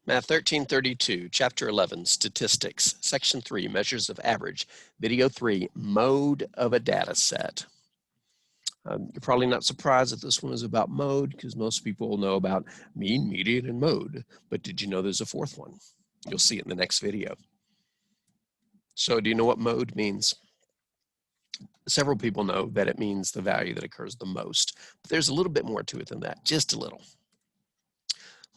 Math 1332, Chapter 11, Statistics, Section 3, Measures of Average, Video 3, Mode of a Data Set. You're probably not surprised that this one is about mode because most people know about mean, median, and mode. But did you know there's a fourth one? You'll see it in the next video. So do you know what mode means? Several people know that it means the value that occurs the most. But there's a little bit more to it than that, just a little.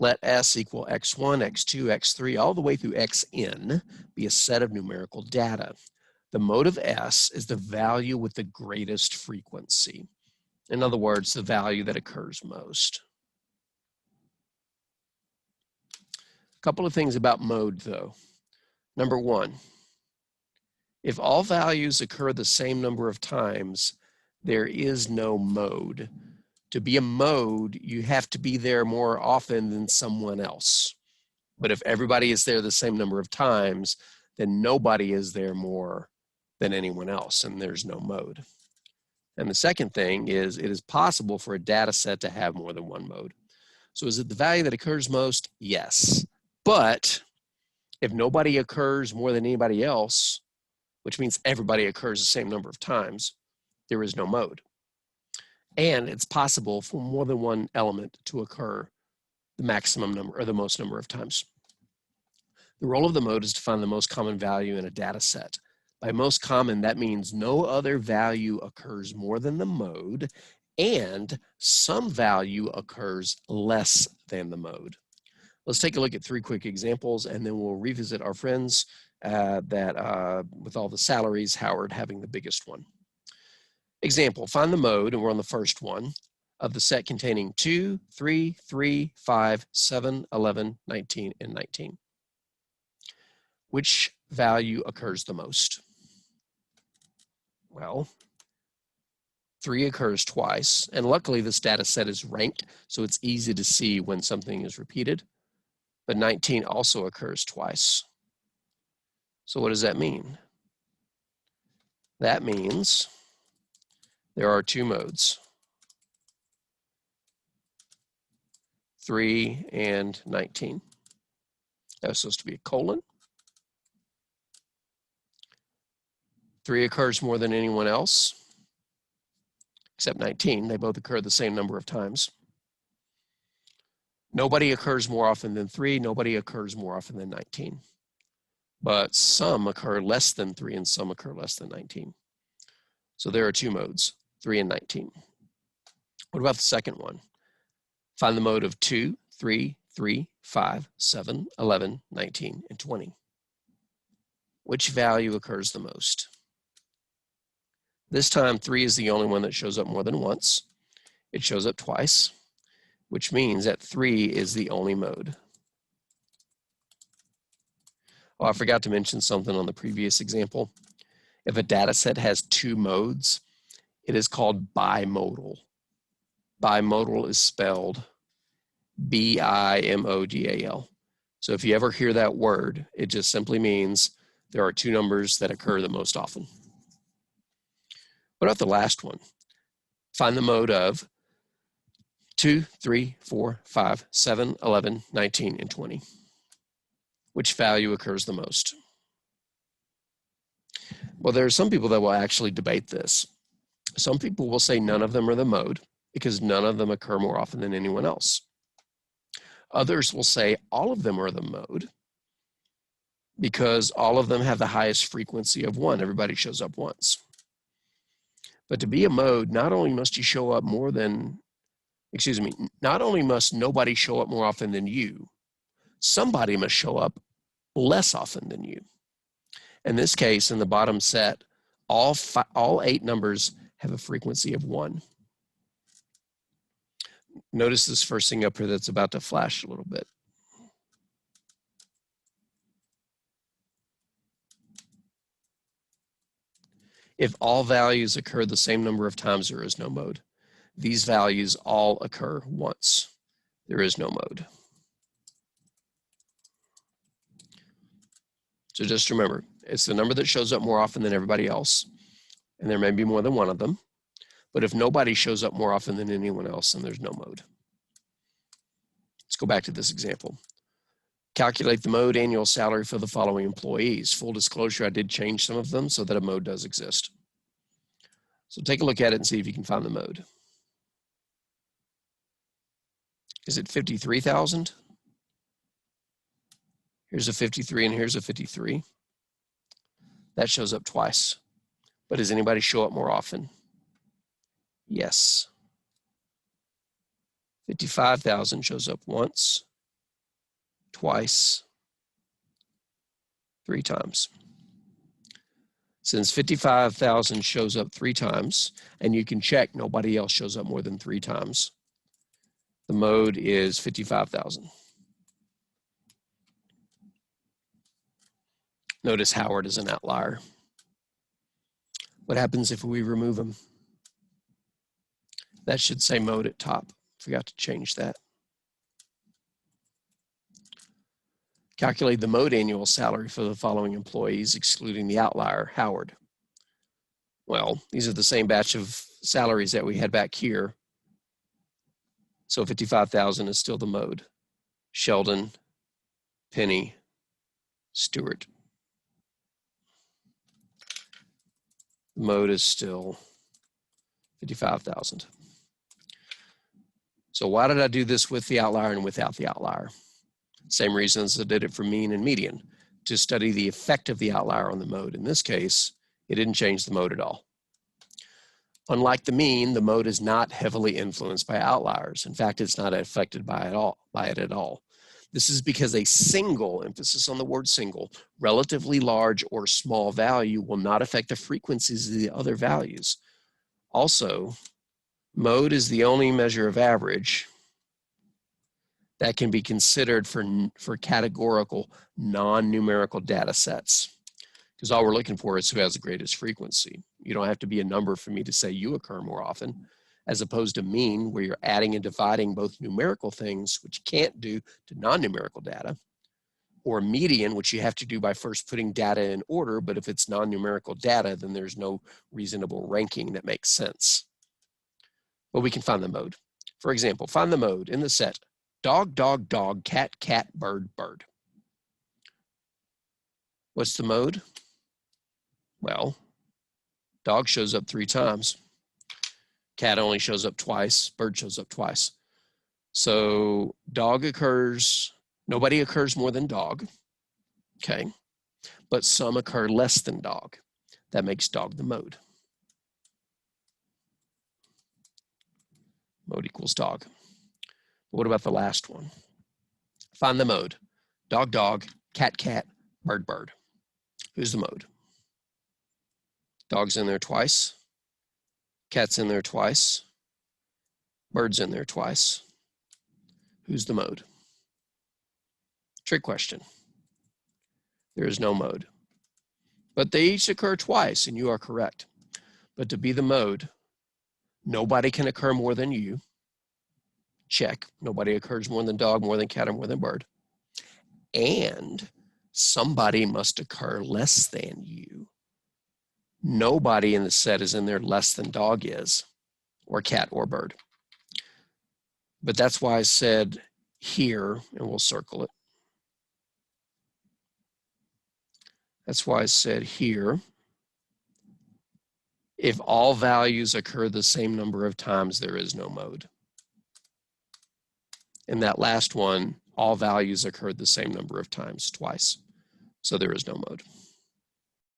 Let S equal x1, x2, x3, all the way through xn be a set of numerical data. The mode of S is the value with the greatest frequency. In other words, the value that occurs most. A couple of things about mode, though. Number one, if all values occur the same number of times, there is no mode. To be a mode, you have to be there more often than someone else. But if everybody is there the same number of times, then nobody is there more than anyone else, and there's no mode. And the second thing is it is possible for a data set to have more than one mode. So is it the value that occurs most? Yes. But if nobody occurs more than anybody else, which means everybody occurs the same number of times, there is no mode. And it's possible for more than one element to occur the maximum number or the most number of times. The role of the mode is to find the most common value in a data set. By most common, that means no other value occurs more than the mode, and some value occurs less than the mode. Let's take a look at three quick examples, and then we'll revisit our friends with all the salaries, Howard having the biggest one. Example, find the mode, and we're on the first one, of the set containing 2, 3, 3, 5, 7, 11, 19, and 19. Which value occurs the most? Well, 3 occurs twice, and luckily this data set is ranked, so it's easy to see when something is repeated. But 19 also occurs twice. So what does that mean? That means there are 2 modes, 3 and 19. That's supposed to be a colon. 3 occurs more than anyone else, except 19. They both occur the same number of times. Nobody occurs more often than 3. Nobody occurs more often than 19. But some occur less than 3 and some occur less than 19. So there are 2 modes, 3 and 19. What about the second one? Find the mode of 2, 3, 3, 5, 7, 11, 19, and 20. Which value occurs the most? This time, 3 is the only one that shows up more than once. It shows up twice, which means that 3 is the only mode. Oh, I forgot to mention something on the previous example. If a data set has 2 modes, it is called bimodal. Bimodal is spelled B-I-M-O-D-A-L. So if you ever hear that word, it just simply means there are 2 numbers that occur the most often. What about the last one? Find the mode of 2, 3, 4, 5, 7, 11, 19, and 20. Which value occurs the most? Well, there are some people that will actually debate this. Some people will say none of them are the mode because none of them occur more often than anyone else. Others will say all of them are the mode because all of them have the highest frequency of 1. Everybody shows up once. But to be a mode, not only must you show up not only must nobody show up more often than you, somebody must show up less often than you. In this case, in the bottom set, all 8 numbers have a frequency of 1. Notice this first thing up here that's about to flash a little bit. If all values occur the same number of times, there is no mode. These values all occur once. There is no mode. So just remember, it's the number that shows up more often than everybody else, and there may be more than one of them. But if nobody shows up more often than anyone else, then there's no mode. Let's go back to this example. Calculate the mode annual salary for the following employees. Full disclosure, I did change some of them so that a mode does exist. So take a look at it and see if you can find the mode. Is it 53,000? Here's a 53 and here's a 53. That shows up twice. But does anybody show up more often? Yes. 55,000 shows up once, twice, 3 times. Since 55,000 shows up 3 times, and you can check nobody else shows up more than 3 times, the mode is 55,000. Notice Howard is an outlier. What happens if we remove him? That should say mode at top. Forgot to change that. Calculate the mode annual salary for the following employees, excluding the outlier, Howard. Well, these are the same batch of salaries that we had back here. So 55,000 is still the mode. Sheldon, Penny, Stewart. The mode is still 55,000. So why did I do this with the outlier and without the outlier? Same reasons I did it for mean and median, to study the effect of the outlier on the mode. In this case, it didn't change the mode at all. Unlike the mean, the mode is not heavily influenced by outliers. In fact, it's not affected by it at all. This is because a single, emphasis on the word single, relatively large or small value will not affect the frequencies of the other values. Also, mode is the only measure of average that can be considered for categorical non-numerical data sets. Because all we're looking for is who has the greatest frequency. You don't have to be a number for me to say you occur more often, as opposed to mean, where you're adding and dividing both numerical things, which you can't do to non-numerical data, or median, which you have to do by first putting data in order, but if it's non-numerical data, then there's no reasonable ranking that makes sense. But we can find the mode. For example, find the mode in the set dog, dog, dog, cat, cat, bird, bird. What's the mode? Well, dog shows up 3 times. Cat only shows up twice. Bird shows up twice. So dog occurs, nobody occurs more than dog, okay? But some occur less than dog. That makes dog the mode. Mode equals dog. What about the last one? Find the mode. Dog, dog, cat, cat, bird, bird. Who's the mode? Dog's in there twice. Cat's in there twice. Bird's in there twice. Who's the mode? Trick question. There is no mode. But they each occur twice, and you are correct. But to be the mode, nobody can occur more than you. Check. Nobody occurs more than dog, more than cat, or more than bird. And somebody must occur less than you. Nobody in the set is in there less than dog is, or cat, or bird. But that's why I said here, and we'll circle it. That's why I said here, if all values occur the same number of times, there is no mode. In that last one, all values occurred the same number of times, twice. So there is no mode.